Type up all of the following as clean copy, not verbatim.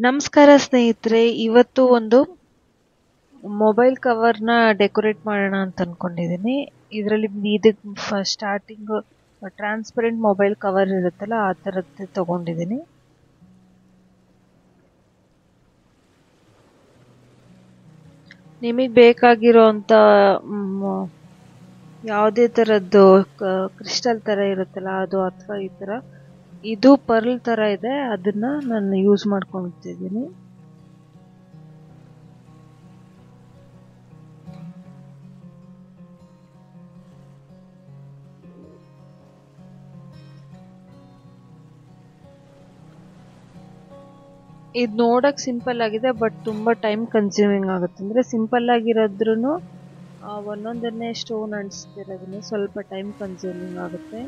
ನಮಸ್ಕಾರ ಸ್ನೇಹಿತರೆ, ಇವತ್ತು ಒಂದು ಮೊಬೈಲ್ ಕವರ್ನ ಡೆಕೋರೇಟ್ ಮಾಡೋಣ ಅಂತ ಅನ್ಕೊಂಡಿದ್ದೀನಿ. ಇದರಲ್ಲಿ ಇದಕ್ಕೆ ಸ್ಟಾರ್ಟಿಂಗ್ ಟ್ರಾನ್ಸ್ಪರೆಂಟ್ ಮೊಬೈಲ್ ಕವರ್ ಇರುತ್ತಲ್ಲ, ಆ ಥರದ್ದು ತಗೊಂಡಿದ್ದೀನಿ. ನಿಮಗೆ ಬೇಕಾಗಿರೋಂಥ ಯಾವುದೇ ಥರದ್ದು ಕ್ರಿಸ್ಟಲ್ ಥರ ಇರುತ್ತಲ್ಲ ಅದು, ಅಥವಾ ಈ ಥರ ಇದು ಪರ್ಲ್ ಥರ ಇದೆ, ಅದನ್ನ ನಾನು ಯೂಸ್ ಮಾಡ್ಕೊಳ್ತಿದ್ದೀನಿ. ಇದು ನೋಡಕ್ ಸಿಂಪಲ್ ಆಗಿದೆ, ಬಟ್ ತುಂಬಾ ಟೈಮ್ ಕನ್ಸ್ಯೂಮಿಂಗ್ ಆಗುತ್ತೆ. ಅಂದ್ರೆ ಸಿಂಪಲ್ ಆಗಿರೋದ್ರೂ ಒಂದೊಂದನ್ನೇ ಸ್ಟೋನ್ ಅಂಟಿಸ್ತಿರೋದನ್ನ ಸ್ವಲ್ಪ ಟೈಮ್ ಕನ್ಸ್ಯೂಮಿಂಗ್ ಆಗುತ್ತೆ.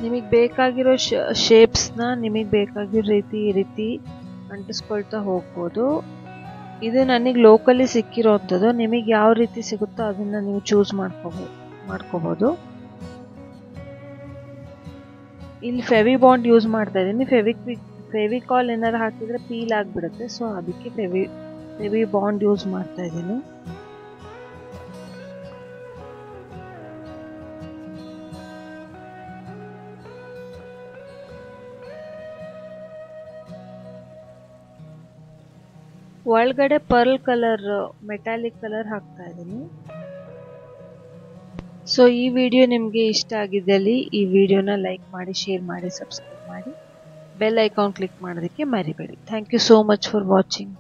ನಿಮಗೆ ಬೇಕಾಗಿರೋ ಶೇಪ್ಸ್ನ ನಿಮಗೆ ಬೇಕಾಗಿರೋ ರೀತಿ ಅಂಟಿಸ್ಕೊಳ್ತಾ ಹೋಗ್ಬೋದು. ಇದು ನನಗೆ ಲೋಕಲಿ ಸಿಕ್ಕಿರೋವಂಥದ್ದು. ನಿಮಗೆ ಯಾವ ರೀತಿ ಸಿಗುತ್ತೋ ಅದನ್ನ ನೀವು ಚೂಸ್ ಮಾಡ್ಕೋಬೋದು. ಇಲ್ಲಿ ಫೆವಿಬಾಂಡ್ ಯೂಸ್ ಮಾಡ್ತಾ ಇದ್ದೀನಿ. ಫೆವಿಕಾಲ್ ಏನಾರು ಹಾಕಿದ್ರೆ ಪೀಲ್ ಆಗಿಬಿಡುತ್ತೆ, ಸೊ ಅದಕ್ಕೆ ಫೆವಿಬಾಂಡ್ ಯೂಸ್ ಮಾಡ್ತಾ ಇದ್ದೀನಿ. ಒಳಗಡೆ ಪರ್ಲ್ ಕಲರ್, ಮೆಟಾಲಿಕ್ ಕಲರ್ ಹಾಕ್ತಾ ಇದ್ದೀನಿ. ಸೊ ಈ ವಿಡಿಯೋ ನಿಮಗೆ ಇಷ್ಟ ಆಗಿದ್ದಲ್ಲಿ ಈ ವಿಡಿಯೋನ ಲೈಕ್ ಮಾಡಿ, ಶೇರ್ ಮಾಡಿ, ಸಬ್ಸ್ಕ್ರೈಬ್ ಮಾಡಿ, ಬೆಲ್ ಐಕಾನ್ ಕ್ಲಿಕ್ ಮಾಡೋದಕ್ಕೆ ಮರಿಬೇಡಿ. Thank you so much for watching.